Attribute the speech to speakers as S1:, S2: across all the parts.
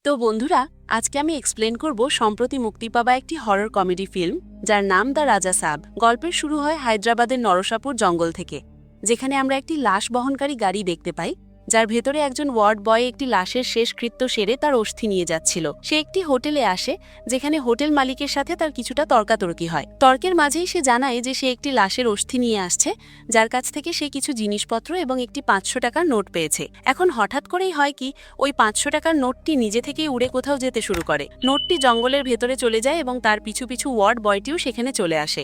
S1: তো বন্ধুরা, আজকে আমি এক্সপ্লেন করব সম্প্রতি মুক্তি পাওয়া একটি হরর কমেডি ফিল্ম যার নাম দ্য রাজা সাব। গল্পের শুরু হয় হায়দ্রাবাদের নরসাপুর জঙ্গল থেকে, যেখানে আমরা একটি লাশ বহনকারী গাড়ি দেখতে পাই, যার ভেতরে একজন ওয়ার্ড বয় একটি লাশের শেষকৃত্য সেরে তার অস্থি নিয়ে যাচ্ছিল। সে একটি হোটেলে আসে, যেখানে হোটেল মালিকের সাথে তার কিছুটা তর্কাতর্কি হয়। তর্কের মাঝেই সে জানায় যে সে একটি লাশের অস্থি নিয়ে আসছে, যার কাছ থেকে সে কিছু জিনিসপত্র এবং একটি 500 টাকার নোট পেয়েছে। এখন হঠাৎ করেই হয় কি, ওই 500 টাকার নোটটি নিজে থেকেই উড়ে কোথাও যেতে শুরু করে। নোটটি জঙ্গলের ভেতরে চলে যায় এবং তার পিছু পিছু ওয়ার্ড বয়টিও সেখানে চলে আসে।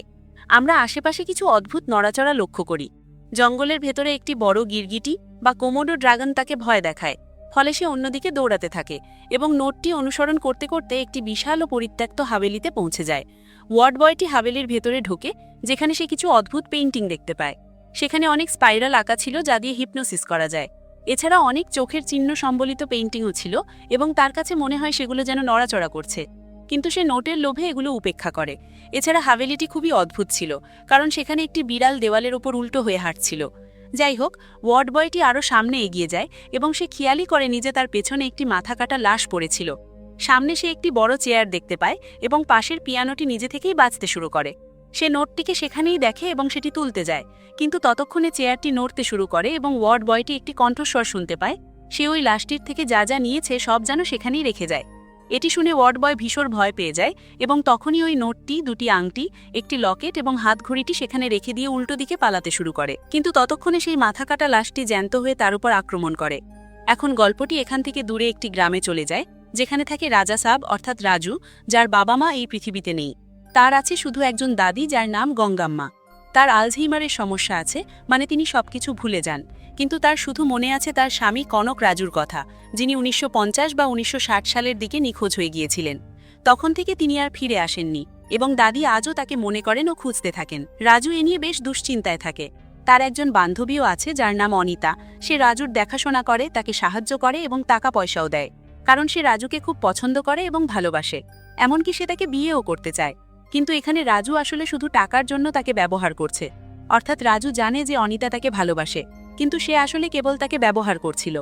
S1: আমরা আশেপাশে কিছু অদ্ভুত নড়াচড়া লক্ষ্য করি। জঙ্গলের ভেতরে একটি বড় গিরগিটি বা কোমোডো ড্রাগন তাকে ভয় দেখায়, ফলে সে অন্যদিকে দৌড়াতে থাকে এবং নোটটি অনুসরণ করতে করতে একটি বিশাল ও পরিত্যক্ত হাভেলিতে পৌঁছে যায়। ওয়ার্ড বয়টি হাভেলির ভেতরে ঢোকে, যেখানে সে কিছু অদ্ভুত পেইন্টিং দেখতে পায়। সেখানে অনেক স্পাইরাল আঁকা ছিল যা দিয়ে হিপনোসিস করা যায়। এছাড়া অনেক চোখের চিহ্ন সম্বলিত পেইন্টিংও ছিল এবং তার কাছে মনে হয় সেগুলো যেন নড়াচড়া করছে, কিন্তু সে নোটের লোভে এগুলো উপেক্ষা করে। এছাড়া হাভেলিটি খুবই অদ্ভুত ছিল, কারণ সেখানে একটি বিড়াল দেওয়ালের ওপর উল্টো হয়ে হাঁটছিল। যাই হোক, ওয়ার্ড বয়টি আরও সামনে এগিয়ে যায় এবং সে খেয়ালই করেনি যে তার পেছনে একটি মাথা কাটা লাশ পড়েছিল। সামনে সে একটি বড় চেয়ার দেখতে পায় এবং পাশের পিয়ানোটি নিজে থেকেই বাজতে শুরু করে। সে নোটটিকে সেখানেই দেখে এবং সেটি তুলতে যায়, কিন্তু ততক্ষণে চেয়ারটি নড়তে শুরু করে এবং ওয়ার্ড বয়টি একটি কণ্ঠস্বর শুনতে পায়। সে ওই লাশটির থেকে যা যা নিয়েছে সব যেন সেখানেই রেখে যায়। এটি শুনে ওয়ার্ড বয় ভীষণ ভয় পেয়ে যায় এবং তখনই ওই নোটটি, দুটি আংটি, একটি লকেট এবং হাতঘড়িটি সেখানে রেখে দিয়ে উল্টো দিকে পালাতে শুরু করে। কিন্তু ততক্ষণে সেই মাথা কাটা লাশটি জ্যান্ত হয়ে তার উপর আক্রমণ করে। এখন গল্পটি এখান থেকে দূরে একটি গ্রামে চলে যায়, যেখানে থাকে রাজা সাব অর্থাৎ রাজু, যার বাবা মা এই পৃথিবীতে নেই। তার আছে শুধু একজন দাদি যার নাম গঙ্গাম্মা। তার আলঝেইমারের সমস্যা আছে, মানে তিনি সবকিছু ভুলে যান, কিন্তু তার শুধু মনে আছে তার স্বামী কনক রাজুর কথা, যিনি 1950 বা 1960 সালের দিকে নিখোঁজ হয়ে গিয়েছিলেন। তখন থেকে তিনি আর ফিরে আসেননি এবং দাদি আজও তাকে মনে করেন ও খুঁজতে থাকেন। রাজু এ নিয়ে বেশ দুশ্চিন্তায় থাকে। তার একজন বান্ধবীও আছে যার নাম অনিতা। সে রাজুর দেখাশোনা করে, তাকে সাহায্য করে এবং টাকা পয়সাও দেয়, কারণ সে রাজুকে খুব পছন্দ করে এবং ভালোবাসে। এমনকি সে তাকে বিয়েও করতে চায়। কিন্তু এখানে রাজু আসলে শুধু টাকার জন্য তাকে ব্যবহার করছে। অর্থাৎ রাজু জানে যে অনিতা তাকে ভালোবাসে, কিন্তু সে আসলে কেবল তাকে ব্যবহার করছিল।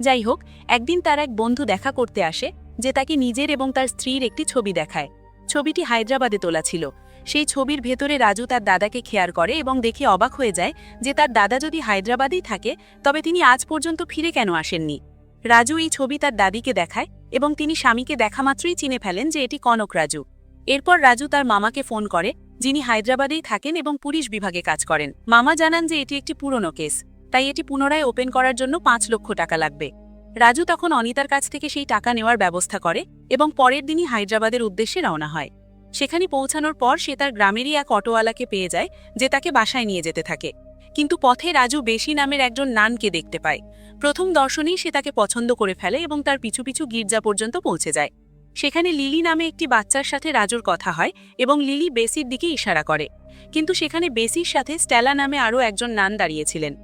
S1: যাই হোক, একদিন তার এক বন্ধু দেখা করতে আসে, যে তাকে নিজের এবং তার স্ত্রীর একটি ছবি দেখায়। ছবিটি হায়দ্রাবাদে তোলা ছিল। সেই ছবির ভেতরে রাজু তার দাদাকে খেয়াল করে এবং দেখে অবাক হয়ে যায় যে তার দাদা যদি হায়দ্রাবাদেই থাকে, তবে তিনি আজ পর্যন্ত ফিরে কেন আসেননি। রাজু এই ছবি তার দাদিকে দেখায় এবং তিনি স্বামীকে দেখা মাত্রই চিনে ফেলেন যে এটি কনক রাজু। এরপর রাজু তার মামাকে ফোন করে, যিনি হায়দ্রাবাদেই থাকেন এবং পুলিশ বিভাগে কাজ করেন। মামা জানান যে এটি একটি পুরনো কেস, তাই এটি পুনরায় ওপেন করার জন্য 5 লক্ষ টাকা লাগবে। রাজু তখন অনিতার কাছ থেকে সেই টাকা নেওয়ার ব্যবস্থা করে এবং পরের দিনই হায়দ্রাবাদের উদ্দেশ্যে রওনা হয়। সেখানে পৌঁছানোর পর সে তার গ্রামেরই এক অটোওয়ালাকে পেয়ে যায়, যে তাকে বাসায় নিয়ে যেতে থাকে। কিন্তু পথে রাজু বেশি নামের একজন নানকে দেখতে পায়। প্রথম দর্শনেই সে তাকে পছন্দ করে ফেলে এবং তার পিছু পিছু গির্জা পর্যন্ত পৌঁছে যায়। সেখানে লিলি নামে একটি বাচ্চার সাথে রাজুর কথা হয় এবং লিলি বেসির দিকে ইশারা করে, কিন্তু সেখানে বেসির সাথে স্টেলা নামে আরও একজন নান দাঁড়িয়েছিলেন।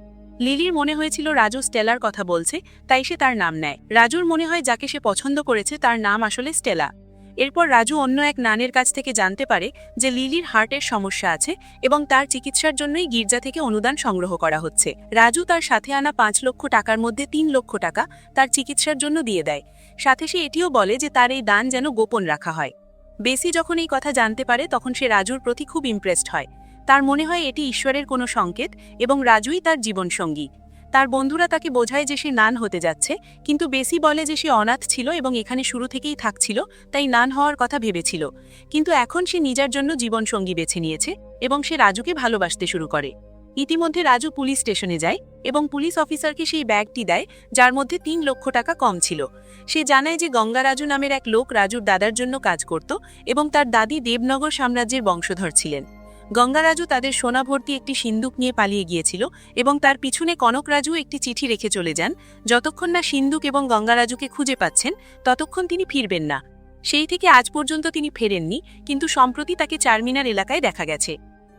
S1: লিলির মনে হয়েছিল রাজু স্টেলার কথা বলছে, তাই সে তার নাম নেয়। রাজুর মনে হয় যাকে সে পছন্দ করেছে তার নাম আসলে স্টেলা। এরপর রাজু অন্য এক নানের কাছ থেকে জানতে পারে যে লিলির হার্টের সমস্যা আছে এবং তার চিকিৎসার জন্যই গির্জা থেকে অনুদান সংগ্রহ করা হচ্ছে। রাজু তার সাথে আনা 5 লক্ষ টাকার মধ্যে 3 লক্ষ টাকা তার চিকিৎসার জন্য দিয়ে দেয়। সাথে সে এটিও বলে যে তার এই দান যেন গোপন রাখা হয়। বেসি যখন এই কথা জানতে পারে, তখন সে রাজুর প্রতি খুব ইমপ্রেসড হয়। তার মনে হয় এটি ঈশ্বরের কোনো সংকেত এবং রাজুই তার জীবনসঙ্গী। তার বন্ধুরা তাকে বোঝায় যে সে নান হতে যাচ্ছে, কিন্তু বেসি বলে যে সে অনাথ ছিল এবং এখানে শুরু থেকেই থাকছিল, তাই নান হওয়ার কথা ভেবেছিল। কিন্তু এখন সে নিজের জন্য জীবনসঙ্গী বেছে নিয়েছে এবং সে রাজুকে ভালোবাসতে শুরু করে। ইতিমধ্যে রাজু পুলিশ স্টেশনে যায় এবং পুলিশ অফিসারকে সেই ব্যাগটি দেয়, যার মধ্যে 3 লক্ষ টাকা কম ছিল। সে জানায় যে গঙ্গা রাজু নামের এক লোক রাজুর দাদার জন্য কাজ করত এবং তার দাদি দেবনগর সাম্রাজ্যের বংশধর ছিলেন। গঙ্গা রাজু তাদের সোনা ভর্তি একটি সিন্দুক নিয়ে পালিয়ে গিয়েছিল এবং তার পিছনে কনক রাজু একটি চিঠি রেখে চলে যান। যতক্ষণ না সিন্দুক এবং গঙ্গা রাজুকে খুঁজে পাচ্ছেন, ততক্ষণ তিনি ফিরবেন না। সেই থেকে আজ পর্যন্ত তিনি ফেরেননি, কিন্তু সম্প্রতি তাকে চারমিনার এলাকায় দেখা গেছে।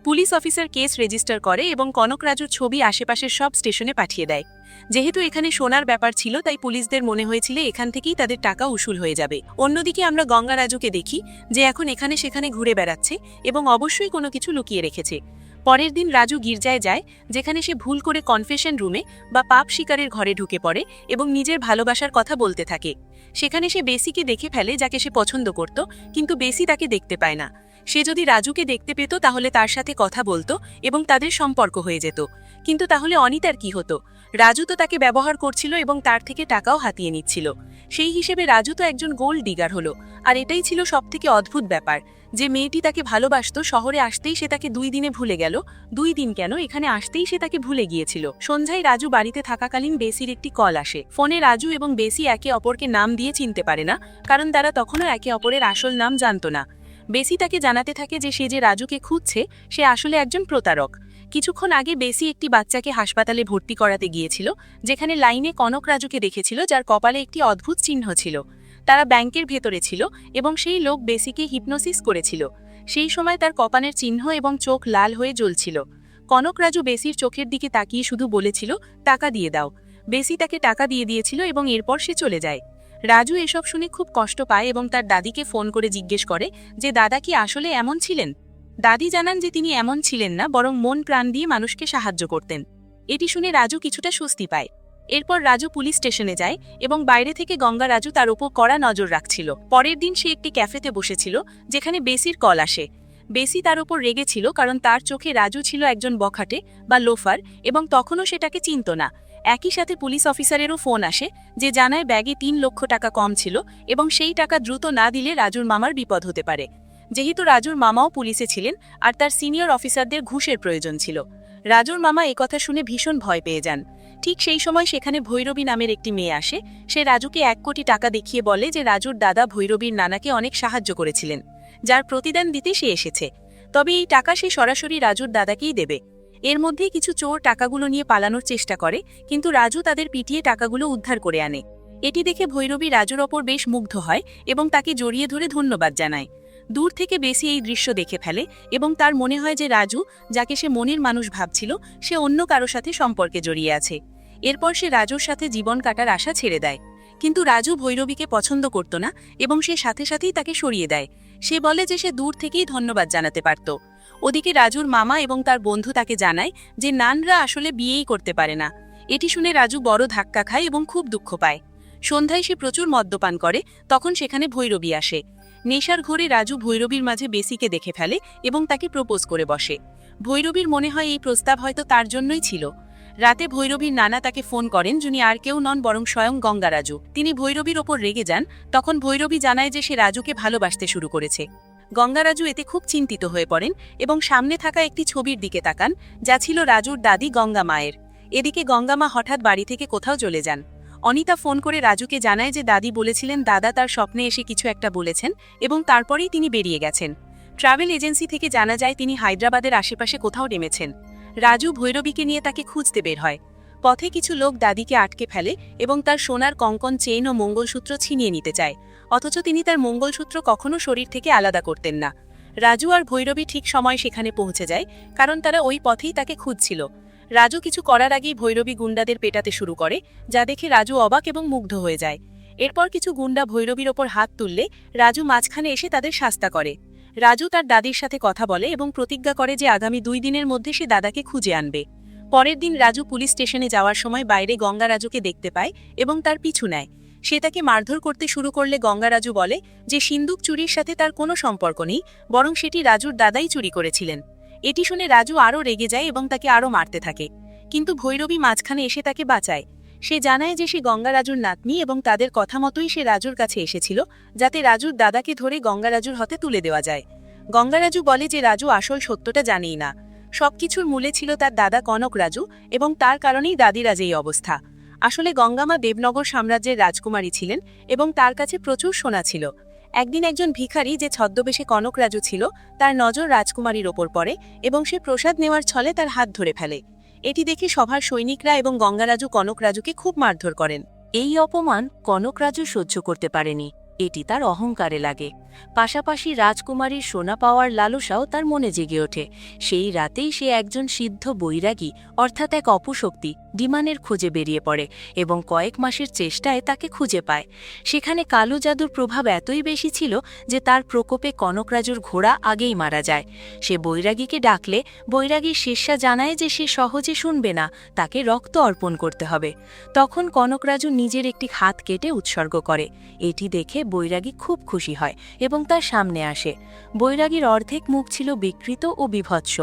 S1: পুলিশ অফিসার কেস রেজিস্টার করে এবং কনক রাজুর ছবি আশেপাশের সব স্টেশনে পাঠিয়ে দেয়। যেহেতু এখানে সোনার ব্যাপার ছিল, তাই পুলিশদের মনে হয়েছিল এখান থেকেই তাদের টাকা উসুল হয়ে যাবে। অন্যদিকে আমরা গঙ্গা রাজুকে দেখি যে এখন এখানে সেখানে ঘুরে বেড়াচ্ছে এবং অবশ্যই কোনো কিছু লুকিয়ে রেখেছে। পরের দিন রাজু গির্জায় যায়, যেখানে সে ভুল করে কনফেশন রুমে বা পাপ শিকারের ঘরে ঢুকে পড়ে এবং নিজের ভালোবাসার কথা বলতে থাকে। সেখানে সে বেসিকে দেখে ফেলে, যাকে সে পছন্দ করত, কিন্তু বেসি তাকে দেখতে পায় না। সে যদি রাজুকে দেখতে পেত তাহলে তার সাথে কথা বলতো এবং তাদের সম্পর্ক হয়ে যেত। কিন্তু তাহলে অনিতার কি হতো? রাজু তো তাকে ব্যবহার করছিল এবং তার থেকে টাকাও হাতিয়ে নিচ্ছিল। সেই হিসেবে রাজু তো একজন গোল্ড ডিগার হলো। আর এটাই ছিল সবথেকে অদ্ভুত ব্যাপার, যে মেয়েটি তাকে ভালোবাসত, শহরে আসতেই সে তাকে 2 দিনে ভুলে গেল। 2 দিন কেন, এখানে আসতেই সে তাকে ভুলে গিয়েছিল। সন্ধ্যায় রাজু বাড়িতে থাকাকালীন বেসির একটি কল আসে। ফোনে রাজু এবং বেসি একে অপরকে নাম দিয়ে চিনতে পারে না, কারণ তারা তখনও একে অপরের আসল নাম জানত না। বেসি তাকে জানাতে থাকে যে সে যে রাজুকে খুঁজছে সে আসলে একজন প্রতারক। কিছুক্ষণ আগে বেসি একটি বাচ্চাকে হাসপাতালে ভর্তি করাতে গিয়েছিল, যেখানে লাইনে কনক রাজুকে দেখেছিল, যার কপালে একটি অদ্ভুত চিহ্ন ছিল। তারা ব্যাংকের ভেতরে ছিল এবং সেই লোক বেসিকে হিপনোসিস করেছিল। সেই সময় তার কপালের চিহ্ন এবং চোখ লাল হয়ে জ্বলছিল। কনক রাজু বেসির চোখের দিকে তাকিয়ে শুধু বলেছিল, টাকা দিয়ে দাও। বেসি তাকে টাকা দিয়ে দিয়েছিল এবং এরপর সে চলে যায়। রাজু এসব শুনে খুব কষ্ট পায় এবং তার দাদিকে ফোন করে জিজ্ঞেস করে যে দাদা কি আসলে এমন ছিলেন। দাদি জানান যে তিনি এমন ছিলেন না, বরং মন প্রাণ দিয়ে মানুষকে সাহায্য করতেন। এটি শুনে রাজু কিছুটা স্বস্তি পায়। এরপর রাজু পুলিশ স্টেশনে যায় এবং বাইরে থেকে গঙ্গা রাজু তার উপর কড়া নজর রাখছিল। পরের দিন সে একটি ক্যাফেতে বসেছিল, যেখানে বেসির কল আসে। বেসি তার উপর রেগেছিল কারণ তার চোখে রাজু ছিল একজন বখাটে বা লোফার এবং তখনও সেটাকে চিনত না। একই সাথে পুলিশ অফিসারেরও ফোন আসে, যে জানায় ব্যাগে 3 লক্ষ টাকা কম ছিল এবং সেই টাকা দ্রুত না দিলে রাজুর মামার বিপদ হতে পারে। যেহেতু রাজুর মামাও পুলিশে ছিলেন আর তার সিনিয়র অফিসারদের ঘুষের প্রয়োজন ছিল, রাজুর মামা একথা শুনে ভীষণ ভয় পেয়ে যান। ঠিক সেই সময় সেখানে ভৈরবী নামের একটি মেয়ে আসে। সে রাজুকে 1 কোটি টাকা দেখিয়ে বলে যে রাজুর দাদা ভৈরবীর নানাকে অনেক সাহায্য করেছিলেন, যার প্রতিদান দিতে সে এসেছে। তবে এই টাকা সে সরাসরি রাজুর দাদাকেই দেবে। এর মধ্যেই কিছু চোর টাকাগুলো নিয়ে পালানোর চেষ্টা করে, কিন্তু রাজু তাদের পিটিয়ে টাকাগুলো উদ্ধার করে আনে। এটি দেখে ভৈরবী রাজুর ওপর বেশ মুগ্ধ হয় এবং তাকে জড়িয়ে ধরে ধন্যবাদ জানায়। দূর থেকে বেশি এই দৃশ্য দেখে ফেলে এবং তার মনে হয় যে রাজু, যাকে সে মনের মানুষ ভাবছিল, সে অন্য কারো সাথে সম্পর্কে জড়িয়ে আছে। এরপর সে রাজুর সাথে জীবন কাটার আশা ছেড়ে দেয়। কিন্তু রাজু ভৈরবীকে পছন্দ করত না এবং সে সাথে সাথেই তাকে সরিয়ে দেয়। সে বলে যে সে দূর থেকেই ধন্যবাদ জানাতে পারত। ওদিকে রাজুর মামা এবং তার বন্ধু তাকে জানায় যে নানরা আসলে বিয়েই করতে পারে না। এটি শুনে রাজু বড় ধাক্কা খায় এবং খুব দুঃখ পায়। সন্ধ্যায় সে প্রচুর মদ্যপান করে, তখন সেখানে ভৈরবী আসে। নেশার ঘোরে রাজু ভৈরবীর মাঝে বেসিকে দেখে ফেলে এবং তাকে প্রপোজ করে বসে। ভৈরবীর মনে হয় এই প্রস্তাব হয়তো তার জন্যই ছিল। রাতে ভৈরবীর নানা তাকে ফোন করেন, যিনি আর কেউ নন বরং স্বয়ং গঙ্গা রাজু। তিনি ভৈরবীর ওপর রেগে যান। তখন ভৈরবী জানায় যে সে রাজুকে ভালোবাসতে শুরু করেছে। গঙ্গা রাজু এতে খুব চিন্তিত হয়ে পড়েন এবং সামনে থাকা একটি ছবির দিকে তাকান, যা ছিল রাজুর দাদি গঙ্গা মায়ের। এদিকে গঙ্গা মা হঠাৎ বাড়ি থেকে কোথাও চলে যান। অনিতা ফোন করে রাজুকে জানায় যে দাদি বলেছিলেন দাদা তার স্বপ্নে এসে কিছু একটা বলেছেন এবং তারপরেই তিনি বেরিয়ে গেছেন। ট্রাভেল এজেন্সি থেকে জানা যায় তিনি হায়দ্রাবাদের আশেপাশে কোথাও নেমেছেন। রাজু ভৈরবীকে নিয়ে তাকে খুঁজতে বের হয়। পথে কিছু লোক দাদিকে আটকে ফেলে এবং তার সোনার কঙ্কন, চেইন ও মঙ্গলসূত্র ছিনিয়ে নিতে চায়, অথচ তিনি তার মঙ্গলসূত্র কখনো শরীর থেকে আলাদা করতেন না। রাজু আর ভৈরবী ঠিক সময় সেখানে পৌঁছে যায়, কারণ তারা ওই পথেই তাকে খুঁজছিল। রাজু কিছু করার আগেই ভৈরবী গুন্ডাদের পেটাতে শুরু করে, যা দেখে রাজু অবাক এবং মুগ্ধ হয়ে যায়। এরপর কিছু গুন্ডা ভৈরবীর ওপর হাত তুললে রাজু মাঝখানে এসে তাদের শাস্তা করে। রাজু তার দাদির সাথে কথা বলে এবং প্রতিজ্ঞা করে যে আগামী 2 দিনের মধ্যে সে দাদাকে খুঁজে আনবে। পরের দিন রাজু পুলিশ স্টেশনে যাওয়ার সময় বাইরে গঙ্গা রাজুকে দেখতে পায় এবং তার পিছু নেয়। সে তাকে মারধর করতে শুরু করলে গঙ্গা রাজু বলে যে সিন্দুক চুরির সাথে তার কোনো সম্পর্ক নেই, বরং সেটি রাজুর দাদাই চুরি করেছিলেন। এটি শুনে রাজু আরও রেগে যায় এবং তাকে আরও মারতে থাকে, কিন্তু ভৈরবী মাঝখানে এসে তাকে বাঁচায়। সে জানায় যে সে গঙ্গা রাজুর নাতনি এবং তাদের কথা মতোই সে রাজুর কাছে এসেছিল, যাতে রাজুর দাদাকে ধরে গঙ্গা রাজুর হাতে তুলে দেওয়া যায়। গঙ্গা রাজু বলে যে রাজু আসল সত্যটা জানেই না। সবকিছুর মূলে ছিল তার দাদা কনক রাজু এবং তার কারণেই দাদির আজ এই অবস্থা। আসলে গঙ্গামা দেবনগর সাম্রাজ্যের রাজকুমারী ছিলেন এবং তার কাছে প্রচুর সোনা ছিল। একদিন একজন ভিখারি, যে ছদ্মবেশে কনক রাজু ছিল, তার নজর রাজকুমারীর ওপর পড়ে এবং সে প্রসাদ নেওয়ার ছলে তার হাত ধরে ফেলে। এটি দেখে সভার সৈনিকরা এবং গঙ্গা রাজু কনক রাজুকে খুব মারধর করেন। এই অপমান কনক রাজু সহ্য করতে পারেনি, এটি তার অহংকারে লাগে। পাশাপাশি রাজকুমারীর সোনা পাওয়ার লালসাও তার মনে জেগে ওঠে। সেই রাতেই সে একজন সিদ্ধ বৈরাগী, অর্থাৎ এক অপশক্তি,
S2: ডিমানের খোঁজে বেরিয়ে পড়ে এবং কয়েক মাসের চেষ্টায় তাকে খুঁজে পায়। সেখানে কালো জাদুর প্রভাব এতই বেশি ছিল যে তার প্রকোপে কনকরাজুর ঘোড়া আগেই মারা যায়। সে বৈরাগীকে ডাকলে বৈরাগী শিষ্যা জানায় যে সে সহজে শুনবে না, তাকে রক্ত অর্পণ করতে হবে। তখন কনকরাজু নিজের একটি হাত কেটে উৎসর্গ করে। এটি দেখে বৈরাগী খুব খুশি হয় এবং তার সামনে আসে। বৈরাগীর অর্ধেক মুখ ছিল বিকৃত ও বিভৎস।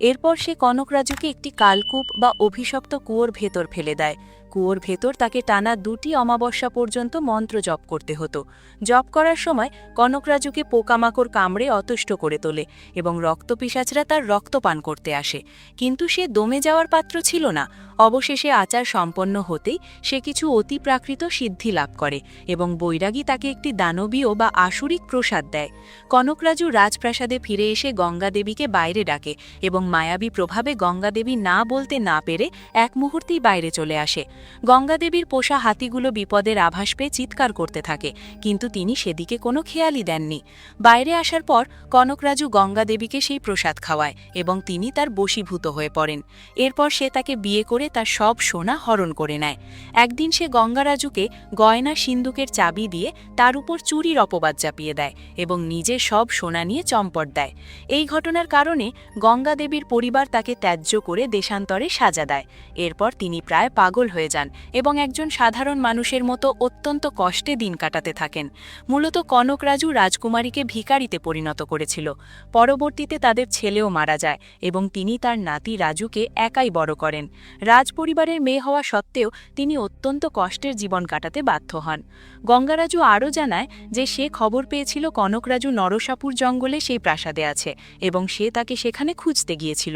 S2: এরপর সে কনকরাজুকে একটি কালকূপ বা অভিশপ্ত কুয়োর ভেতর ফেলে দেয়। কুয়োর ভেতর তাকে টানা 2টি অমাবস্যা পর্যন্ত মন্ত্র জপ করতে হতো। জপ করার সময় কনকরাজুকে পোকামাকড় কামড়ে অতুষ্ট করে তোলে এবং রক্তপিশাচরা তার রক্ত পান করতে আসে, কিন্তু সে দমে যাওয়ার পাত্র ছিল না। অবশেষে আচার সম্পন্ন হতেই সে কিছু অতিপ্রাকৃত সিদ্ধি লাভ করে এবং বৈরাগী তাকে একটি দানবীয় বা আসুরিক প্রসাদ দেয়। কনকরাজু রাজপ্রাসাদে ফিরে এসে গঙ্গাদেবীকে বাইরে ডাকে এবং মায়াবী প্রভাবে গঙ্গাদেবী না বলতে না পেরে এক মুহূর্তেই বাইরে চলে আসে। গঙ্গাদেবীর পোষা হাতিগুলো বিপদের আভাস পেয়ে চিৎকার করতে থাকে, কিন্তু তিনি সেদিকে কোনো খেয়ালই দেননি। বাইরে আসার পর কনকরাজু গঙ্গাদেবীকে সেই প্রসাদ খাওয়ায় এবং তিনি তার বশীভূত হয়ে পড়েন। এরপর সে তাকে বিয়ে করে তার সব সোনা হরণ করে নেয়। একদিন সে গঙ্গারাজুকে গয়না সিন্দুকের চাবি দিয়ে তার উপর চুরির অপবাদ চাপিয়ে দেয় এবং নিজের সব সোনা নিয়ে চম্পট দেয়। এই ঘটনার কারণে গঙ্গাদেবীর পরিবার তাকে ত্যায্য করে দেশান্তরে সাজা দেয়। এরপর তিনি প্রায় পাগল হয়ে যান এবং একজন সাধারণ মানুষের মতো অত্যন্ত কষ্টে দিন কাটাতে থাকেন। মূলত কনকরাজু রাজকুমারীকে ভিখারিতে পরিণত করেছিল। পরবর্তীতে তাদের ছেলেও মারা যায় এবং তিনি তার নাতি রাজুকে একাই বড় করেন। রাজপরিবারের মেয়ে হওয়া সত্ত্বেও তিনি অত্যন্ত কষ্টের জীবন কাটাতে বাধ্য হন। গঙ্গারাজু আরও জানায় যে সে খবর পেয়েছিল কনকরাজু নরসাপুর জঙ্গলে সেই প্রাসাদে আছে এবং সে তাকে সেখানে খুঁজতে গিয়েছিল।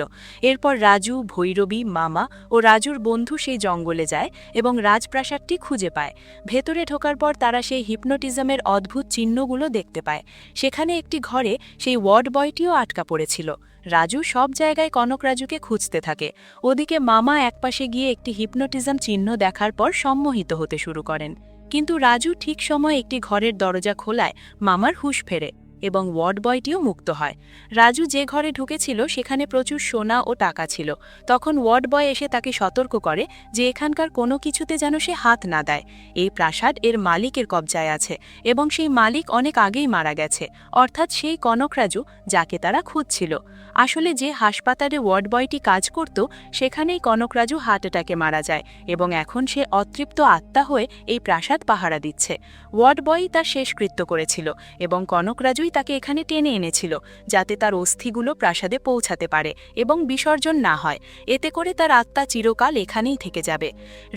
S2: এরপর রাজু, ভৈরবী, মামা ও রাজুর বন্ধু সেই জঙ্গলে যায় এবং রাজপ্রাসাদটি খুঁজে পায়। ভেতরে ঢোকার পর তারা সেই হিপনোটিজমের অদ্ভুত চিহ্নগুলো দেখতে পায়। সেখানে একটি ঘরে সেই ওয়ার্ড বয়টিও আটকা পড়েছিল। রাজু সব জায়গায় কনকরাজুকে খুঁজতে থাকে। ওদিকে মামা একপাশে গিয়ে একটি হিপনোটিজম চিহ্ন দেখার পর সম্মোহিত হতে শুরু করেন, কিন্তু রাজু ঠিক সময়ে একটি ঘরের দরজা খোলায় মামার হুঁশ ফেরে এবং ওয়ার্ড বয়টিও মুক্ত হয়। রাজু যে ঘরে ঢুকেছিল সেখানে প্রচুর সোনা ও টাকা ছিল। তখন ওয়ার্ড বয় এসে তাকে সতর্ক করে যে এখানকার কোনো কিছুতে যেন সে হাত না দেয়। এই প্রাসাদ এর মালিকের কবজায় আছে এবং সেই মালিক অনেক আগেই মারা গেছে, অর্থাৎ সেই কনকরাজু যাকে তারা খুঁজছিল। আসলে যে হাসপাতালে ওয়ার্ড বয়টি কাজ করত সেখানেই কনকরাজু হার্ট অ্যাটাকে মারা যায় এবং এখন সে অতৃপ্ত আত্মা হয়ে এই প্রাসাদ পাহারা দিচ্ছে। ওয়ার্ড বয়ই তার শেষকৃত্য করেছিল এবং কনকরাজুই তাকে এখানে টেনে এনেছিল যাতে তার অস্থিগুলো প্রাসাদে পৌঁছাতে পারে এবং বিসর্জন না হয়। এতে করে তার আত্মা চিরকাল এখানেই থেকে যাবে।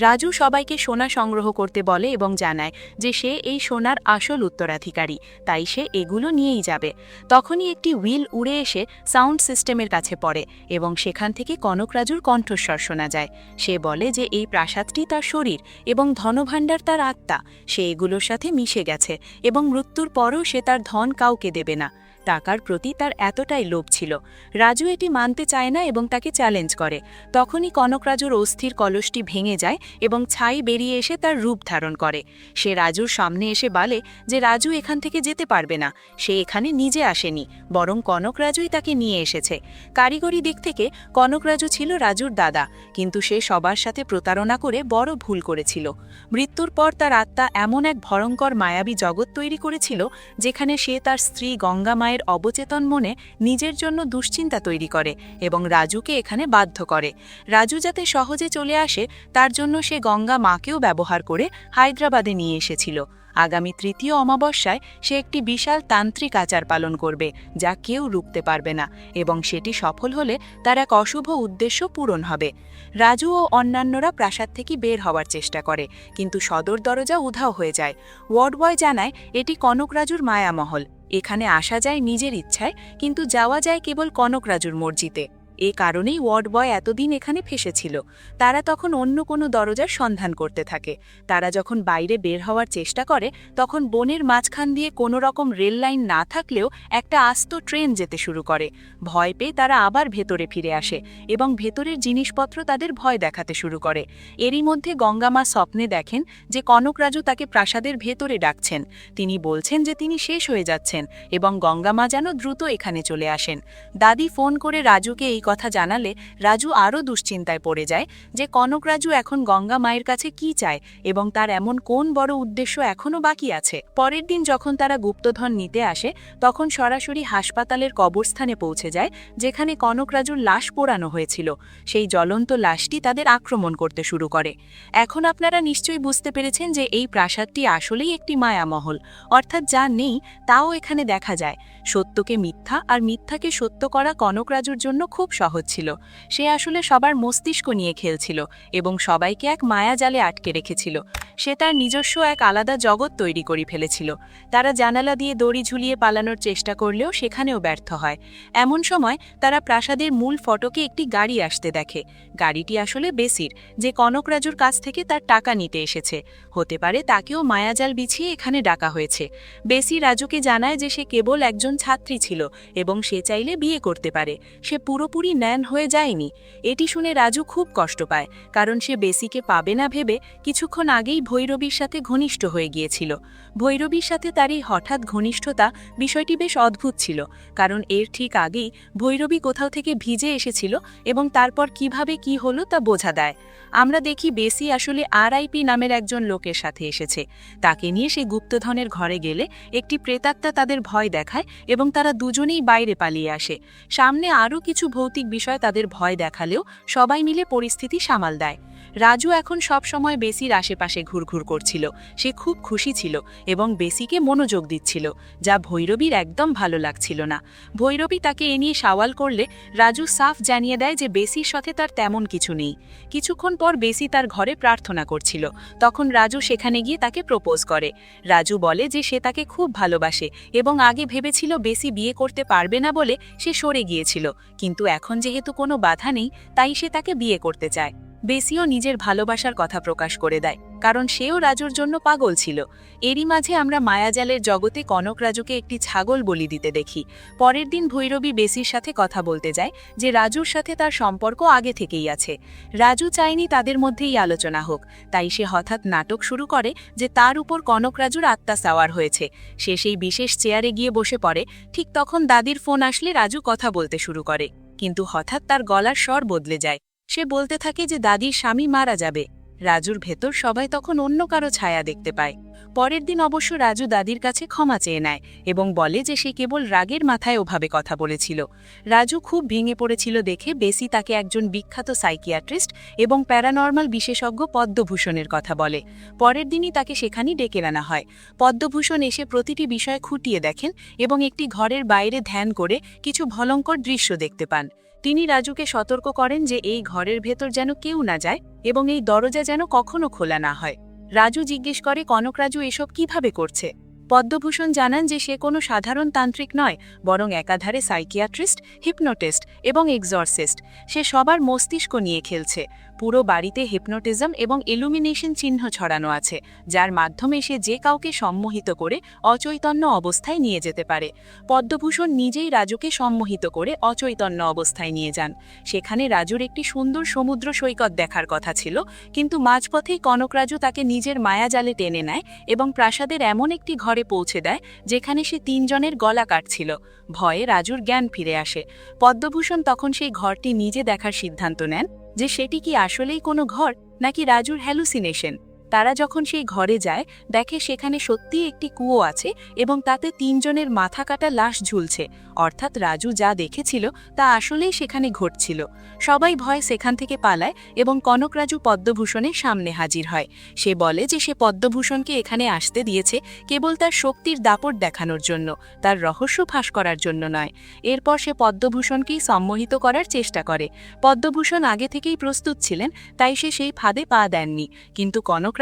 S2: রাজু সবাইকে সোনা সংগ্রহ করতে বলে এবং জানায় যে সে এই সোনার আসল উত্তরাধিকারী, তাই সে এগুলো নিয়েই যাবে। তখনই একটি হুইল উড়ে এসে সাউন্ড সিস্টেমের কাছে পড়ে এবং সেখান থেকে কনকরাজুর কণ্ঠস্বর শোনা যায়। সে বলে যে এই প্রাসাদটি তার শরীর এবং ধনভাণ্ডার তার আত্মা। সে এগুলোর সাথে মিশে গেছে এবং মৃত্যুর পরও সে তার ধন কাউকে দেবে না। টাকার প্রতি তার এতটাই লোভ ছিল। রাজু এটি মানতে চায় না এবং তাকে চ্যালেঞ্জ করে। তখনই কনকরাজুর অস্থির কলসটি ভেঙে যায় এবং ছাই বেরিয়ে এসে তার রূপ ধারণ করে। সে রাজুর সামনে এসে বলে যে রাজু এখান থেকে যেতে পারবে না, সে এখানে নিজে আসেনি, বরং কনকরাজুই তাকে নিয়ে এসেছে। কারিগরি দিক থেকে কনকরাজু ছিল রাজুর দাদা, কিন্তু সে সবার সাথে প্রতারণা করে বড় ভুল করেছিল। মৃত্যুর পর তার আত্মা এমন এক ভয়ঙ্কর মায়াবী জগৎ তৈরি করেছিল যেখানে সে তার স্ত্রী গঙ্গা মায়ের অবচেতন মনে নিজের জন্য দুশ্চিন্তা তৈরি করে এবং রাজুকে এখানে বাধ্য করে। রাজু যাতে সহজে চলে আসে তার জন্য সে গঙ্গা মাকেও ব্যবহার করে হায়দ্রাবাদে নিয়ে এসেছিল। আগামী ৩য় অমাবস্যায় সে একটি বিশাল তান্ত্রিক আচার পালন করবে যা কেউ রুখতে পারবে না এবং সেটি সফল হলে তার এক অশুভ উদ্দেশ্য পূরণ হবে। রাজু ও অন্যান্যরা প্রাসাদ থেকে বের হওয়ার চেষ্টা করে, কিন্তু সদর দরজা উধাও হয়ে যায়। ওয়ার্ড বয় জানায় এটি কনকরাজুর মায়ামহল। এখানে আসা যায় নিজের ইচ্ছায়, কিন্তু যাওয়া যায় কেবল কনকরাজুর মর্জিতে। এ কারণেই ওয়ার্ড বয় এতদিন এখানে ফেসেছিল। তারা তখন অন্য কোনো দরজার সন্ধান করতে থাকে। তারা যখন বাইরে বের হওয়ার চেষ্টা করে তখন বনের মাঝখান দিয়ে কোনো রকম রেল লাইন না থাকলেও একটা আস্ত ট্রেন যেতে শুরু করে। ভয় পেয়ে তারা আবার ভেতরে ফিরে আসে এবং ভেতরের জিনিসপত্র তাদের ভয় দেখাতে শুরু করে। এরই মধ্যে গঙ্গামা স্বপ্নে দেখেন যে কনকরাজু তাকে প্রাসাদের ভেতরে ডাকছেন। তিনি বলছেন যে তিনি শেষ হয়ে যাচ্ছেন এবং গঙ্গামা যেন দ্রুত এখানে চলে আসেন। দাদি ফোন করে রাজুকে এই কথা জানালে রাজু আরও দুশ্চিন্তায় পড়ে যায় যে কনকরাজু এখন গঙ্গা মায়ের কাছে কি চায় এবং তার এমন কোন বড় উদ্দেশ্য এখনও বাকি আছে। পরের দিন যখন তারা গুপ্তধন নিতে আসে তখন সরাসরি হাসপাতালের কবরস্থানে পৌঁছে যায় যেখানে কনকরাজুর লাশ পোড়ানো হয়েছিল। সেই জ্বলন্ত লাশটি তাদের আক্রমণ করতে শুরু করে। এখন আপনারা নিশ্চয়ই বুঝতে পেরেছেন যে এই প্রাসাদটি আসলেই একটি মায়ামহল, অর্থাৎ যা নেই তাও এখানে দেখা যায়। সত্যকে মিথ্যা আর মিথ্যাকে সত্য করা কনকরাজুর জন্য খুব সহজ ছিল। সে আসলে সবার মস্তিষ্ক নিয়ে খেলছিল এবং সবাইকে এক মায়াজালে আটকে রেখেছিল। সে তার নিজস্ব এক আলাদা জগৎ তৈরি করে ফেলেছিল। তারা জানালা দিয়ে দড়ি ঝুলিয়ে পালানোর চেষ্টা করলেও সেখানেও ব্যর্থ হয়। এমন সময় তারা প্রাসাদের মূল ফটকে একটি গাড়ি আসতে দেখে। গাড়িটি আসলে বেসির, যে কনকরাজুর কাছ থেকে তার টাকা নিতে এসেছে। হতে পারে তাকেও মায়াজাল বিছিয়ে এখানে ডাকা হয়েছে। বেসি রাজুকে জানায় যে সে কেবল একজন ছাত্রী ছিল এবং সে চাইলে বিয়ে করতে পারে। সে পুরোপুরি ন্যান হয়ে যায়নি। এটি শুনে রাজু খুব কষ্ট পায়, কারণ সে বেসিকে পাবে না ভেবে কিছুক্ষণ আগেই ভৈরবীর সাথে ঘনিষ্ঠ হয়ে গিয়েছিল। ভৈরবীর সাথে তার এই হঠাৎ ঘনিষ্ঠতা বিষয়টি বেশ অদ্ভুত ছিল, কারণ এর ঠিক আগেই ভৈরবী কোথাও থেকে ভিজে এসেছিল এবং তারপর কিভাবে কি হলো তা বোঝা দেয়। আমরা দেখি বেসি আসলে RIP নামের একজন লোকের সাথে এসেছে। তাকে নিয়ে সে গুপ্তধনের ঘরে গেলে একটি প্রেতাত্মা তাদের ভয় দেখায় এবং তারা দুজনেই বাইরে পালিয়ে আসে। সামনে আরও কিছু ভৌতিক বিষয় তাদের ভয় দেখালেও সবাই মিলে পরিস্থিতি সামাল দেয়। রাজু এখন সব সময় বেসির আশেপাশে ঘুরঘুর করছিল। সে খুব খুশি ছিল এবং বেসিকে মনোযোগ দিচ্ছিল, যা ভৈরবীর একদম ভালো লাগছিল না। ভৈরবী তাকে এ নিয়ে সওয়াল করলে রাজু সাফ জানিয়ে দেয় যে বেসির সাথে তার তেমন কিছু নেই। কিছুক্ষণ পর বেসি তার ঘরে প্রার্থনা করছিল। তখন রাজু সেখানে গিয়ে তাকে প্রপোজ করে। রাজু বলে যে সে তাকে খুব ভালোবাসে এবং আগে ভেবেছিল বেসি বিয়ে করতে পারবে না বলে সে সরে গিয়েছিল, কিন্তু এখন যেহেতু কোনো বাধা নেই তাই সে তাকে বিয়ে করতে চায়। বেসিও নিজের ভালোবাসার কথা প্রকাশ করে দেয়, কারণ সেও রাজুর জন্য পাগল ছিল। এরই মাঝে আমরা মায়াজালের জগতে কনকরাজুকে একটি ছাগল বলি দিতে দেখি। পরের দিন ভৈরবী বেসির সাথে কথা বলতে যায় যে রাজুর সাথে তার সম্পর্ক আগে থেকেই আছে। রাজু চায়নি তাদের মধ্যেই আলোচনা হোক, তাই সে হঠাৎ নাটক শুরু করে যে তার উপর কনকরাজুর আত্মা সাওয়ার হয়েছে। সে সেই বিশেষ চেয়ারে গিয়ে বসে পড়ে। ঠিক তখন দাদির ফোন আসলে রাজু কথা বলতে শুরু করে, কিন্তু হঠাৎ তার গলার স্বর বদলে যায়। সে বলতে থাকে যে দাদির স্বামী মারা যাবে। রাজুর ভেতর সবাই তখন অন্য কারো ছায়া দেখতে পায়। পরের দিন অবশ্য রাজু দাদির কাছে ক্ষমা চেয়ে নেয় এবং বলে যে সে কেবল রাগের মাথায় ওভাবে কথা বলেছিল। রাজু খুব ভেঙে পড়েছিল দেখে বেসি তাকে একজন বিখ্যাত সাইকিয়াট্রিস্ট এবং প্যারানর্মাল বিশেষজ্ঞ পদ্মভূষণের কথা বলে। পরের দিনই তাকে সেখানেই ডেকে আনা হয়। পদ্মভূষণ এসে প্রতিটি বিষয় খুঁটিয়ে দেখেন এবং একটি ঘরের বাইরে ধ্যান করে কিছু ভয়ঙ্কর দৃশ্য দেখতে পান। তিনি রাজুকে সতর্ক করেন যে এই ঘরের ভেতর যেন কেউ না যায় এবং এই দরজা যেন কখনো খোলা না হয়। রাজু জিজ্ঞেস করে কনকরাজু এসব কিভাবে করছে। পদ্মভূষণ জানান যে সে কোনো সাধারণ তান্ত্রিক নয়, বরং একাধারে সাইকিয়াট্রিস্ট, হিপনোটিস্ট এবং এক্সরসিস্ট। সে সবার মস্তিষ্ক নিয়ে খেলছে। পুরো বাড়িতে হিপনোটিজম এবং ইলুমিনেশন চিহ্ন ছড়ানো আছে, যার মাধ্যমে সে যে কাউকে সম্মোহিত করে অচৈতন্য অবস্থায় নিয়ে যেতে পারে। পদ্মভূষণ নিজেই রাজুকে সম্মোহিত করে অচৈতন্য অবস্থায় নিয়ে যান। সেখানে রাজুর একটি সুন্দর সমুদ্র সৈকত দেখার কথা ছিল, কিন্তু মাঝপথেই কনকরাজু তাকে নিজের মায়াজালে টেনে নেয় এবং প্রাসাদের এমন একটি ঘরে পৌঁছে দেয় যেখানে সে 3 জনের গলা কাটছিল। ভয়ে রাজুর জ্ঞান ফিরে আসে। পদ্মভূষণ তখন সেই ঘরটি নিজে দেখার সিদ্ধান্ত নেন যে সেটি কি আসলেই কোনো ঘর নাকি রাজুর হ্যালুসিনেশন। তারা যখন সেই ঘরে যায় দেখে সেখানে সত্যিই একটি কুয়ো আছে এবং তাতে 3 জনের মাথা কাটা লাশ ঝুলছে, অর্থাৎ রাজু যা দেখেছিল তা আসলেই সেখানে ঘটছিল। সবাই ভয়ে সেখান থেকে পালায় এবং কনকরাজু পদ্মভূষণের সামনে হাজির হয়। সে বলে যে সে পদ্মভূষণকে এখানে আসতে দিয়েছে কেবল তার শক্তির দাপট দেখানোর জন্য, তার রহস্য ফাঁস করার জন্য নয়। এরপর সে পদ্মভূষণকেই সম্মোহিত করার চেষ্টা করে। পদ্মভূষণ আগে থেকেই প্রস্তুত ছিলেন, তাই সে সেই ফাঁদে পা দেননি, কিন্তু কনকরাজু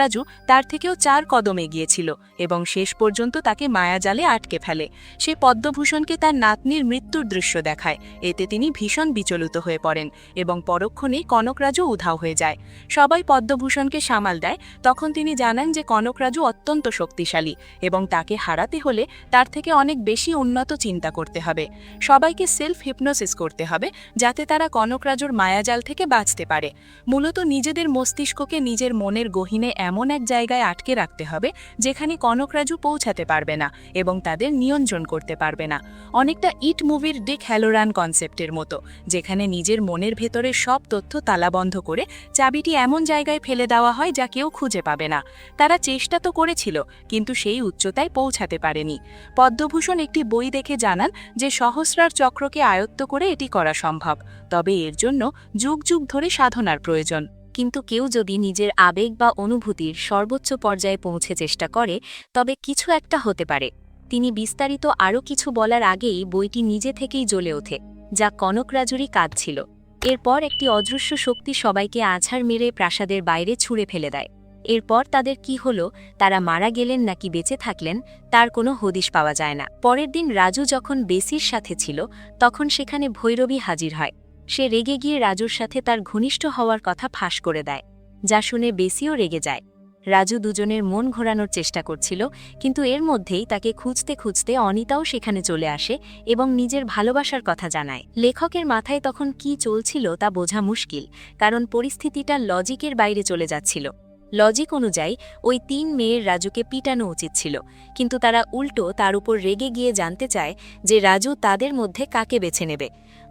S2: তার থেকেও 4 কদম এগিয়েছিল এবং শেষ পর্যন্ত তাকে মায়াজালে আটকে ফেলে। সে পদ্মভূষণকে তার নাতনির মৃত্যুর দৃশ্য দেখায়। এতে তিনি ভীষণ বিচলিত হয়ে পড়েন এবং পরক্ষণেই কনকরাজু উধাও হয়ে যায়। সবাই পদ্মভূষণকে সামাল দেয়। তখন তিনি জানান যে কনকরাজু অত্যন্ত শক্তিশালী এবং তাকে হারাতে হলে তার থেকে অনেক বেশি উন্নত চিন্তা করতে হবে। সবাইকে সেলফ হিপনোসিস করতে হবে যাতে তারা কনকরাজুর মায়াজাল থেকে বাঁচতে পারে। মূলত নিজেদের মস্তিষ্ককে নিজের মনের গহীনে এমন এক জায়গায় আটকে রাখতে হবে যেখানে কনকরাজু পৌঁছাতে পারবে না এবং তাদের নিয়ন্ত্রণ করতে পারবে না। অনেকটা ইট মুভির ডিক হ্যালোরান কনসেপ্টের মতো, যেখানে নিজের মনের ভেতরে সব তথ্য তালাবন্ধ করে চাবিটি এমন জায়গায় ফেলে দেওয়া হয় যা কেউ খুঁজে পাবে না। তারা চেষ্টা তো করেছিল, কিন্তু সেই উচ্চতায় পৌঁছাতে পারেনি। পদ্মভূষণ একটি বই দেখে জানান যে সহস্রার চক্রকে আয়ত্ত করে এটি করা সম্ভব, তবে এর জন্য যুগ যুগ ধরে সাধনার প্রয়োজন।
S1: কিন্তু কেউ যদি নিজের আবেগ বা অনুভূতির সর্বোচ্চ পর্যায়ে পৌঁছে চেষ্টা করে, তবে কিছু একটা হতে পারে। তিনি বিস্তারিত আরও কিছু বলার আগেই বইটি নিজে থেকেই জ্বলে ওঠে, যা কনকরাজুরই কাজ ছিল। এরপর একটি অদৃশ্য শক্তি সবাইকে আছাড় মেরে প্রাসাদের বাইরে ছুঁড়ে ফেলে দেয়। এরপর তাদের কি হলো, তারা মারা গেলেন নাকি বেঁচে থাকলেন, তার কোনো হদিশ পাওয়া যায় না। পরের দিন রাজু যখন বেসির সাথে ছিল, তখন সেখানে ভৈরবী হাজির হয়। সে রেগে গিয়ে রাজুর সাথে তার ঘনিষ্ঠ হওয়ার কথা ফাঁস করে দেয়, যা শুনে বেসিও রেগে যায়। রাজু দুজনের মন ঘোরানোর চেষ্টা করছিল, কিন্তু এর মধ্যেই তাকে খুঁজতে খুঁজতে অনিতাও সেখানে চলে আসে এবং নিজের ভালোবাসার কথা জানায়। লেখকের মাথায় তখন কি চলছিল তা বোঝা মুশকিল, কারণ পরিস্থিতিটা লজিকের বাইরে চলে যাচ্ছিল। লজিক অনুযায়ী ওই 3 মেয়ের রাজুকে পিটানো উচিত ছিল, কিন্তু তারা উল্টো তার উপর রেগে গিয়ে জানতে চায় যে রাজু তাদের মধ্যে কাকে বেছে নেবে।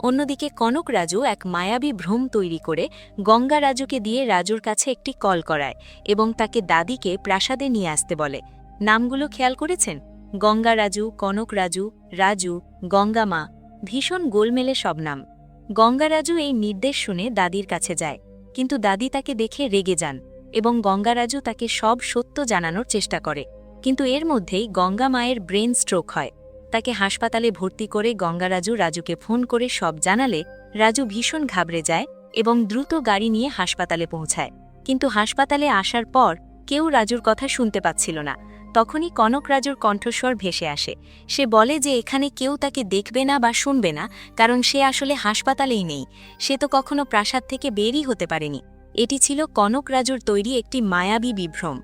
S1: অন্যদিকে কনক রাজু এক মায়াবী ভ্রম তৈরি করে গঙ্গা রাজুকে দিয়ে রাজুর কাছে একটি কল করায় এবং তাকে দাদিকে প্রাসাদে নিয়ে আসতে বলে। নামগুলো খেয়াল করেছেন? গঙ্গা রাজু, কনক রাজু, রাজু, গঙ্গা মা, ভীষণ গোলমেলে সব নাম। গঙ্গা রাজু এই নির্দেশ শুনে দাদির কাছে যায়, কিন্তু দাদি তাকে দেখে রেগে যান এবং গঙ্গারাজু তাকে সব সত্য জানানোর চেষ্টা করে। কিন্তু এর মধ্যেই গঙ্গা মায়ের ব্রেন স্ট্রোক হয়। তাকে হাসপাতালে ভর্তি করে গঙ্গারাজু রাজুকে ফোন করে সব জানালে রাজু ভীষণ ঘাবড়ে যায় এবং দ্রুত গাড়ি নিয়ে হাসপাতালে পৌঁছায়। কিন্তু হাসপাতালে আসার পর কেউ রাজুর কথা শুনতে পাচ্ছিল না। তখনই কনক রাজুর কণ্ঠস্বর ভেসে আসে। সে বলে যে এখানে কেউ তাকে দেখবে না বা শুনবে না, কারণ সে আসলে হাসপাতালেই নেই। সে তো কখনো প্রাসাদ থেকে বেরই হতে পারেনি। এটি ছিল কনক রাজুর তৈরি একটি মায়াবী বিভ্রম।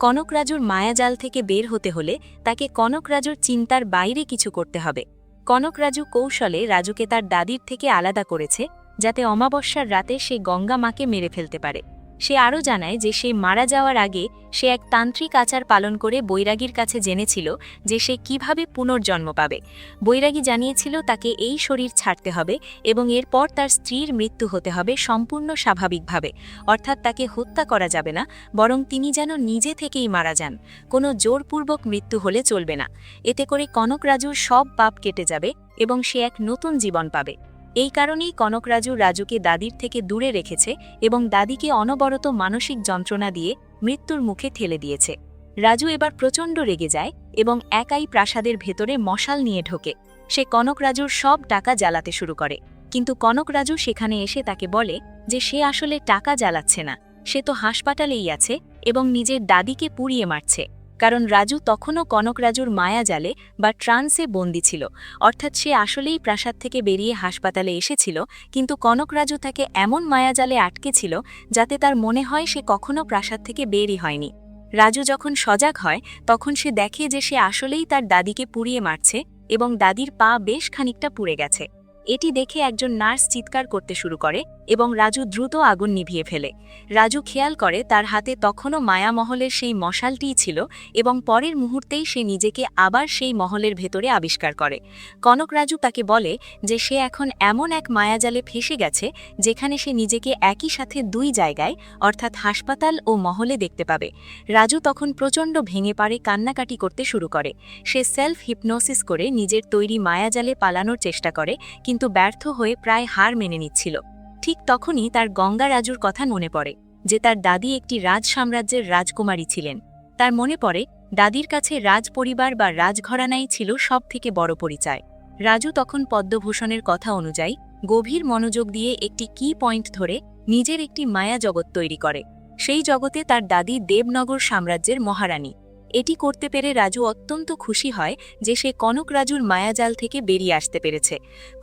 S1: কনক রাজুর মায়াজাল থেকে বের হতে হলে তাকে কনক রাজুর চিন্তার বাইরে কিছু করতে হবে। কনক রাজু কৌশলে রাজুকে তার দাদির থেকে আলাদা করেছে, যাতে অমাবস্যার রাতে সে গঙ্গা মাকে মেরে ফেলতে পারে। সে আরও জানায় যে সে মারা যাওয়ার আগে সে এক তান্ত্রিক আচার পালন করে বৈরাগীর কাছে জেনেছিল যে সে কিভাবে পুনর্জন্ম পাবে। বৈরাগী জানিয়েছিল তাকে এই শরীর ছাড়তে হবে এবং এরপর তার স্ত্রীর মৃত্যু হতে হবে সম্পূর্ণ স্বাভাবিকভাবে, অর্থাৎ তাকে হত্যা করা যাবে না, বরং তিনি যেন নিজে থেকেই মারা যান। কোনো জোরপূর্বক মৃত্যু হলে চলবে না। এতে করে কনক রাজুর সব পাপ কেটে যাবে এবং সে এক নতুন জীবন পাবে। এই কারণেই কনক রাজু রাজুকে দাদির থেকে দূরে রেখেছে এবং দাদিকে অনবরত মানসিক যন্ত্রণা দিয়ে মৃত্যুর মুখে ঠেলে দিয়েছে। রাজু এবার প্রচণ্ড রেগে যায় এবং একাই প্রাসাদের ভেতরে মশাল নিয়ে ঢোকে। সে কনক রাজুর সব টাকা জ্বালাতে শুরু করে, কিন্তু কনক রাজু সেখানে এসে তাকে বলে যে সে আসলে টাকা জ্বালাচ্ছে না, সে তো হাসপাতালেই আছে এবং নিজের দাদিকে পুড়িয়ে মারছে। কারণ রাজু তখনও কনক রাজুর মায়াজালে বা ট্রান্সে বন্দী ছিল, অর্থাৎ সে আসলেই প্রাসাদ থেকে বেরিয়ে হাসপাতালে এসেছিল, কিন্তু কনক রাজু তাকে এমন মায়াজালে আটকে ছিল যাতে তার মনে হয় সে কখনো প্রাসাদ থেকে বেরই হয়নি। রাজু যখন সজাগ হয় তখন সে দেখে যে সে আসলেই তার দাদিকে পুড়িয়ে মারছে এবং দাদির পা বেশ খানিকটা পুড়ে গেছে। এটি দেখে একজন নার্স চিৎকার করতে শুরু করে এবং রাজু দ্রুত আগুন নিভিয়ে ফেলে। রাজু খেয়াল করে তার হাতে তখনও মায়ামহলের সেই মশালটিই ছিল এবং পরের মুহূর্তেই সে নিজেকে আবার সেই মহলের ভেতরে আবিষ্কার করে। কনক রাজু তাকে বলে যে সে এখন এমন এক মায়াজালে ফেসে গেছে যেখানে সে নিজেকে একই সাথে 2 জায়গায়, অর্থাৎ হাসপাতাল ও মহলে দেখতে পাবে। রাজু তখন প্রচণ্ড ভেঙে পড়ে, কান্নাকাটি করতে শুরু করে। সে সেলফ হিপনোসিস করে নিজের তৈরি মায়াজালে পালানোর চেষ্টা করে, কিন্তু ব্যর্থ হয়ে প্রায় হার মেনে নিচ্ছিল। ঠিক তখনই তার গঙ্গা রাজুর কথা মনে পড়ে, যে তার দাদি একটি রাজ সাম্রাজ্যের রাজকুমারী ছিলেন। তার মনে পড়ে দাদির কাছে রাজ পরিবার বা রাজঘরানাই ছিল সবথেকে বড় পরিচয়। রাজু তখন পদ্মভূষণের কথা অনুযায়ী গভীর মনোযোগ দিয়ে একটি কি পয়েন্ট ধরে নিজের একটি মায়া জগৎ তৈরি করে। সেই জগতে তার দাদি দেবনগর সাম্রাজ্যের মহারানী। এটি করতে পেরে রাজু অত্যন্ত খুশি হয় যে সে কনক রাজুর মায়াজাল থেকে বেরিয়ে আসতে পেরেছে।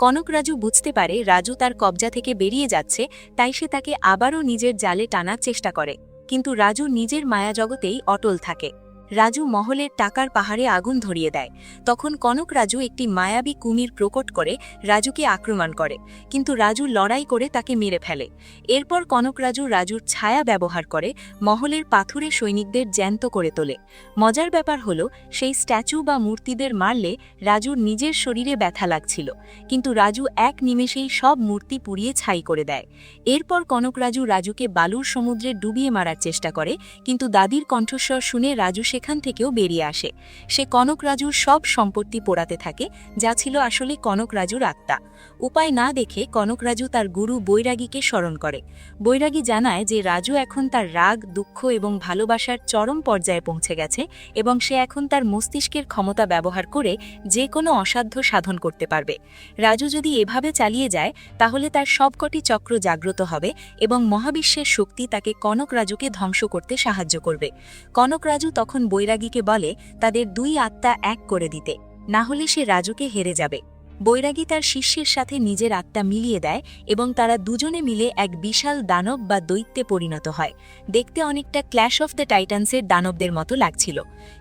S1: কনক রাজু বুঝতে পারে রাজু তার কবজা থেকে বেরিয়ে যাচ্ছে, তাই সে তাকে আবারও নিজের জালে টানার চেষ্টা করে, কিন্তু রাজু নিজের মায়াজগতেই অটল থাকে।
S2: রাজু মহলের টাকার পাহাড়ে আগুন ধরিয়ে দেয়। তখন কনক রাজু একটি মায়াবী কুমির প্রকট করে রাজুকে আক্রমণ করে, কিন্তু রাজু লড়াই করে তাকে মেরে ফেলে। এরপর কনক রাজু রাজুর ছায়া ব্যবহার করে মহলের পাথুরে সৈনিকদের জ্যান্ত করে তোলে। মজার ব্যাপার হলো, সেই স্ট্যাচু বা মূর্তিদের মারলে রাজুর নিজের শরীরে ব্যথা লাগছিল, কিন্তু রাজু এক নিমেষেই সব মূর্তি পুড়িয়ে ছাই করে দেয়। এরপর কনক রাজু রাজুকে বালুর সমুদ্রে ডুবিয়ে মারার চেষ্টা করে, কিন্তু দাদির কণ্ঠস্বর শুনে রাজু সেখান থেকেও বেরিয়ে আসে। সে কনক রাজুর সব সম্পত্তি পোড়াতে থাকে, যা ছিল আসলে কনক রাজুর আত্মা। উপায় না দেখে কনক রাজু তার গুরু বৈরাগীকে স্মরণ করে। বৈরাগী জানায় যে রাজু এখন তার রাগ, দুঃখ এবং ভালোবাসার চরম পর্যায়ে পৌঁছে গেছে এবং সে এখন তার মস্তিষ্কের ক্ষমতা ব্যবহার করে যে কোনো অসাধ্য সাধন করতে পারবে। রাজু যদি এভাবে চালিয়ে যায় তাহলে তার সবকটি চক্র জাগ্রত হবে এবং মহাবিশ্বের শক্তি তাকে কনক রাজুকে ধ্বংস করতে সাহায্য করবে। কনক রাজু তখন বৈরাগীকে বলে তাদের দুই আত্মা এক করে দিতে, না হলে সে রাজুকে হেরে যাবে। বৈরাগী তার শিষ্যের সাথে নিজের আত্মা মিলিয়ে দেয় এবং তারা দুজনে মিলে এক বিশাল দানব বা দৈত্যে পরিণত হয়। দেখতে অনেকটা ক্ল্যাশ অফ দ্য টাইটান্সের দানবদের মতো লাগছিল।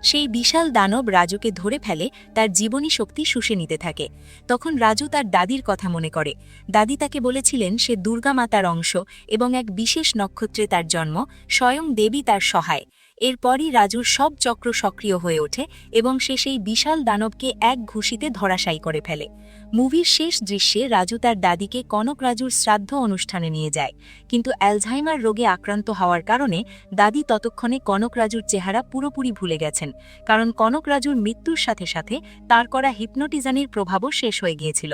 S2: সেই বিশাল দানব রাজুকে ধরে ফেলে, তার জীবনী শক্তি শুষে নিতে থাকে। তখন রাজু তার দাদির কথা মনে করে। দাদি তাকে বলেছিলেন সে দুর্গা মাতার অংশ এবং এক বিশেষ নক্ষত্রে তার জন্ম, স্বয়ং দেবী তার সহায়। এরপরই রাজুর সব চক্র সক্রিয় হয়ে ওঠে এবং সে সেই বিশাল দানবকে এক ঘুষিতে ধরাশায়ী করে ফেলে। মুভির শেষ দৃশ্যে রাজু তার দাদিকে কনক রাজুর শ্রাদ্ধ অনুষ্ঠানে নিয়ে যায়, কিন্তু অ্যালঝাইমার রোগে আক্রান্ত হওয়ার কারণে দাদি ততক্ষণে কনক রাজুর চেহারা পুরোপুরি ভুলে গেছেন, কারণ কনক রাজুর মৃত্যুর সাথে সাথে তার করা হিপনোটিজানের প্রভাবও শেষ হয়ে গিয়েছিল।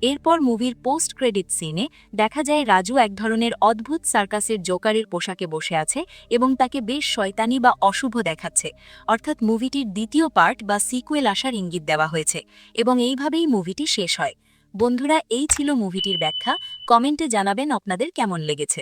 S2: এরপর মুভির পোস্ট ক্রেডিট সিনে দেখা যায় রাজু এক ধরনের অদ্ভুত সার্কাসের জোকারের পোশাকে বসে আছে এবং তাকে বেশ শয়তানি বা অশুভ দেখাচ্ছে, অর্থাৎ মুভিটির দ্বিতীয় পার্ট বা সিকুয়েল আসার ইঙ্গিত দেওয়া হয়েছে এবং এইভাবেই মুভিটি শেষ হয়। বন্ধুরা, এই ছিল মুভিটির ব্যাখ্যা। কমেন্টে জানাবেন আপনাদের কেমন লেগেছে।